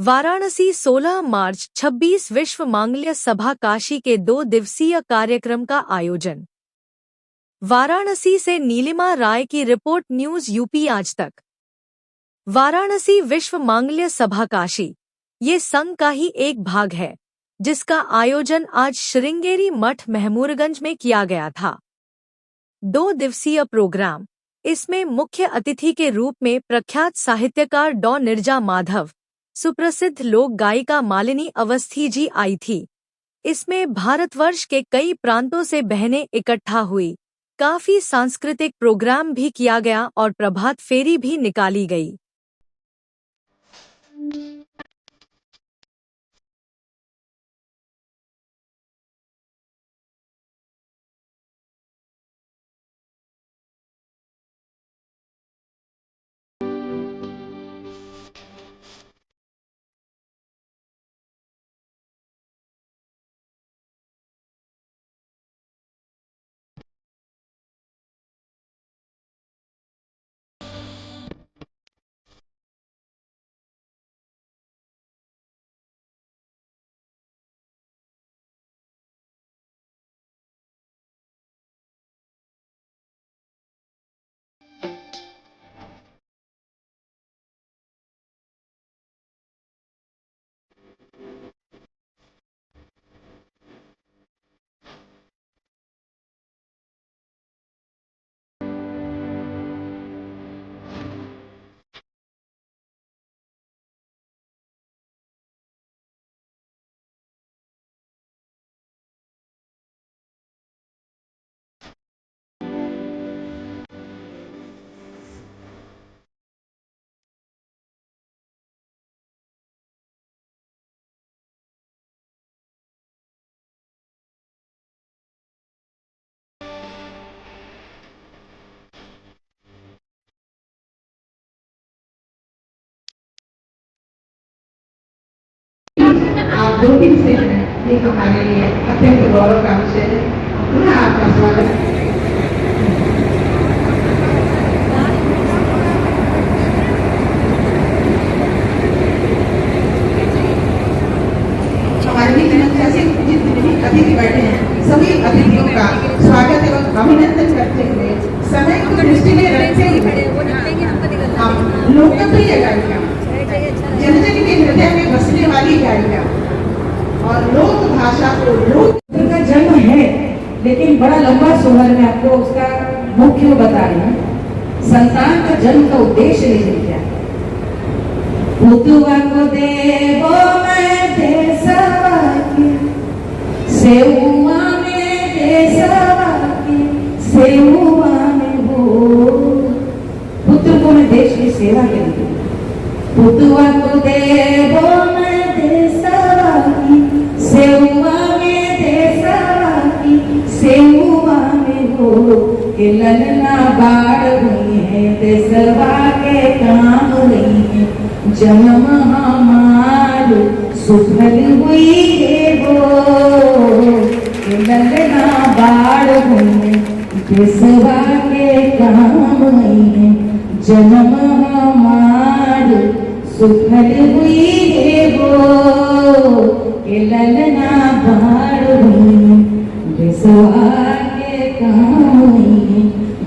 वाराणसी 16 मार्च 26 विश्व मांगल्य सभा काशी के 2 दिवसीय कार्यक्रम का आयोजन। वाराणसी से नीलिमा राय की रिपोर्ट, न्यूज यूपी आज तक। वाराणसी विश्व मांगल्य सभा काशी ये संघ का ही एक भाग है, जिसका आयोजन आज श्रृंगेरी मठ महमूरगंज में किया गया था। 2 दिवसीय प्रोग्राम। इसमें मुख्य अतिथि के रूप में प्रख्यात साहित्यकार डॉ नीरजा माधव, सुप्रसिद्ध लोक गायिका मालिनी अवस्थी जी आई थी। इसमें भारतवर्ष के कई प्रांतों से बहनें इकट्ठा हुई। काफी सांस्कृतिक प्रोग्राम भी किया गया और प्रभात फेरी भी निकाली गई। आप 2 दिन से ये हमारे लिए अत्यंत गौरव का विषय है। पुनः आपका स्वागत है। हमारे बीच मंच से जितने भी अतिथि बैठे हैं, सभी अतिथियों का स्वागत एवं अभिनंदन करते हुए समय को दृष्टि में रखते हुए हम लोकप्रिय गायिका, जन जन के हृदय में बसने वाली गायिका और लोक भाषा को लोक का जन्म है, लेकिन बड़ा लंबा सोहर में आपको उसका मुख्य बता रही हूँ। संतान का जन्म का उद्देश्य लेकिन क्या है? पुतुआ को देवो मैं देसवा की, सेउआ में देसवा की, सेउआ में हो। पुत्र को मैं देश की सेवा के लिए, पुतुआ को देवो मैं देसवा की, सेउआ में देसवा की, सेउआ में हो। के ललना बाढ़ हुई है, देसवा के काम रही है, जन्म हमार सुफल हुई है वो। के ललना बाढ़ हुई है, देसवा के काम रही है, जन्म हमार सुफल हुई है वो। के ललना बाढ़ हुई, देसवा के काम हुई,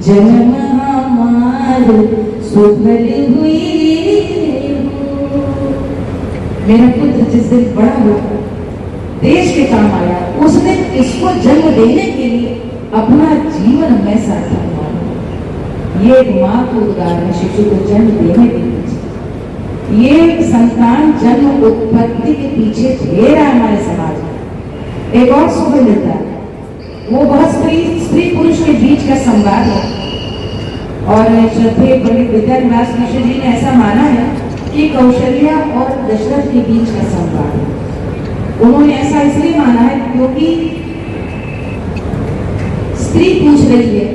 जन्म हमार सुफल हुई है वो। मेरा पुत्र जिस दिन बड़ा हुआ, देश के काम आया, उसने इसको जन्म देने के लिए अपना जीवन में सार्थक माना। ये एक माँ को उद्गार है शिशु को जन्म देने के लिए। ये संतान जन्म उत्पत्ति के पीछे ढेर है हमारे समाज में। एक और सुबह मिलता है, वो बहुत स्त्री पुरुष के बीच का संवाद है। और श्रद्धेय पंडित विद्यानिवास मिश्र जी ने ऐसा माना है कि कौशल्या और दशरथ के बीच का संवाद है। उन्होंने ऐसा इसलिए माना है क्योंकि स्त्री पूछ रही है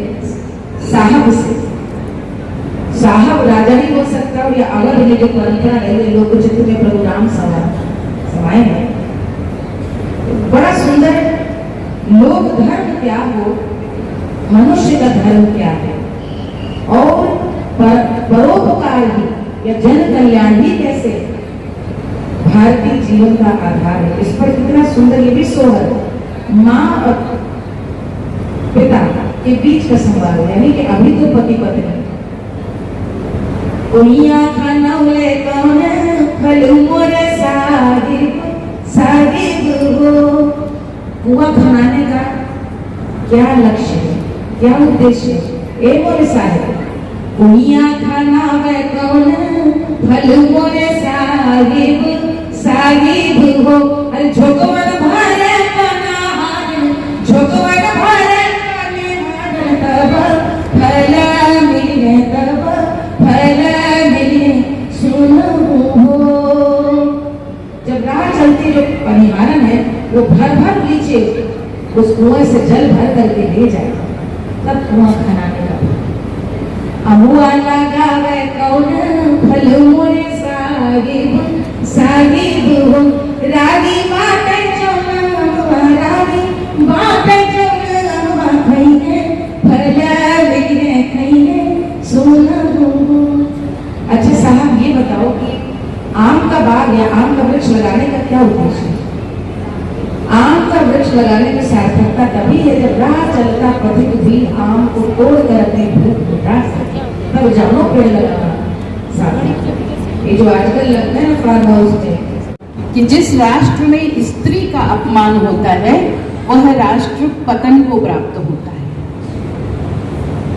साहब से, साहब राजा ही हो सकता हो या अगर ये जो परंपरा रही है लोकचित्र में प्रभु राम समाये हैं। बड़ा सुंदर है। लोक धर्म क्या हो, मनुष्य का धर्म क्या है, और परोपकार ही या जन कल्याण ही कैसे भारतीय जीवन का आधार है। इस पर कितना सुंदर, ये भी सोहर माँ और पिता के बीच का संवाद है, यानी कि अभी तो पति पत्नी कोइया खाना ले कौन फल मोरे साहिब साहिब हो। कुआं खनाने का क्या लक्ष्य है, क्या उद्देश्य है? ए मोरे साहिब कुइया खाना वे कौन फल मोरे साहिब साहिब हो। अरे झोकवन भरे पनाहन झोकवन भरे पनाहन तब फल मिले तब फल मिले सुनो हो। जब राह चलती जो परिवारन है वो भर भर नीचे उस कुएं से जल भर करके ले जाए, तब कुआं खनाने का अमुआ लगावे कौन फल मोरे साहिब साहिब हो। रागी बाटे चोला रागी बाटे चोला खइने फल मिले खइने सोना हो। अच्छा साहब ये बताओ कि आम का बाग या आम का वृक्ष लगाने का क्या उद्देश्य है? आम का वृक्ष लगाने की सार्थकता तभी है जब राह चलता पथिक भी आम को तोड़कर अपने भूख मिटा सके, तब जानो पेड़ लगाना साथी। ये जो आजकल लगता है ना फार्म हाउस में कि जिस राष्ट्र में स्त्री का अपमान होता है वह राष्ट्र पतन को प्राप्त होता है।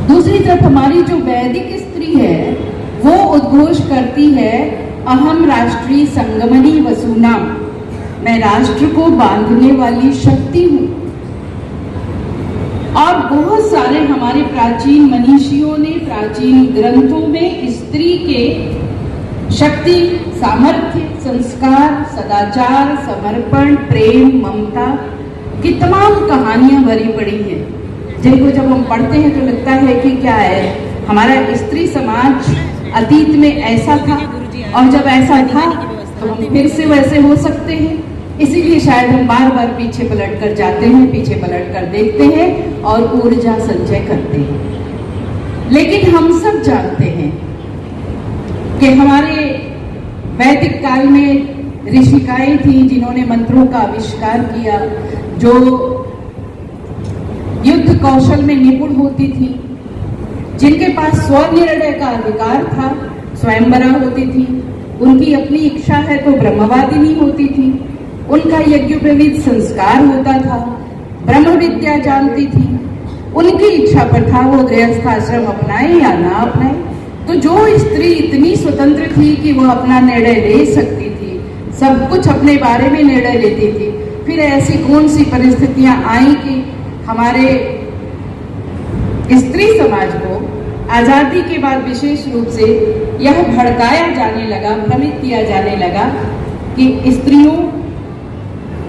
दूसरी तरफ हमारी जो वैदिक स्त्री है वो उद्घोष करती है अहम राष्ट्रीय संगमनी वसुनाम, मैं राष्ट्र को बांधने वाली शक्ति हूं। और बहुत सारे हमारे प्राचीन मनीषियों ने प्राचीन ग्रंथों में स्त्री के शक्ति, सामर्थ्य, संस्कार, सदाचार, समर्पण, प्रेम, ममता की तमाम कहानियां भरी पड़ी हैं, जिनको जब हम पढ़ते हैं तो लगता है कि क्या है, हमारा स्त्री समाज अतीत में ऐसा था और जब ऐसा था तो हम फिर से वैसे हो सकते हैं। इसीलिए शायद हम बार बार पीछे पलट कर जाते हैं, पीछे पलट कर देखते हैं और ऊर्जा संचय करते हैं। लेकिन हम सब जानते हैं कि हमारे वैदिक काल में ऋषिकाएं थी जिन्होंने मंत्रों का आविष्कार किया, जो युद्ध कौशल में निपुण होती थी, जिनके पास स्वनिर्णय का अधिकार था, स्वयंवरा होती थी, उनकी अपनी इच्छा है तो ब्रह्मवादिनी होती थी, उनका यज्ञोपवीत संस्कार होता था, ब्रह्म विद्या जानती थी, उनकी इच्छा पर था वो गृहस्थ आश्रम अपनाए या ना अपनाए। तो जो स्त्री इतनी स्वतंत्र थी कि वो अपना निर्णय ले सकती थी, सब कुछ अपने बारे में निर्णय लेती थी, फिर ऐसी कौन सी परिस्थितियां आई कि हमारे स्त्री समाज को आजादी के बाद विशेष रूप से यह भड़काया जाने लगा, भ्रमित किया जाने लगा कि स्त्रियों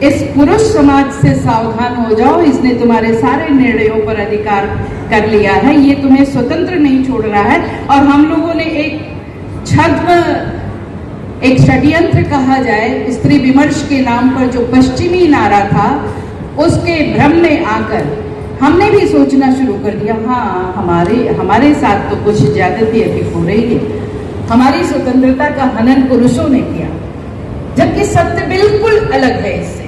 इस पुरुष समाज से सावधान हो जाओ, इसने तुम्हारे सारे निर्णयों पर अधिकार कर लिया है, ये तुम्हें स्वतंत्र नहीं छोड़ रहा है। और हम लोगों ने एक षड्यंत्र कहा जाए स्त्री विमर्श के नाम पर जो पश्चिमी नारा था, उसके भ्रम में आकर हमने भी सोचना शुरू कर दिया, हाँ हमारे साथ तो कुछ ज्यादती अभी हो रही है, हमारी स्वतंत्रता का हनन पुरुषों ने किया, जबकि सत्य बिल्कुल अलग है इससे।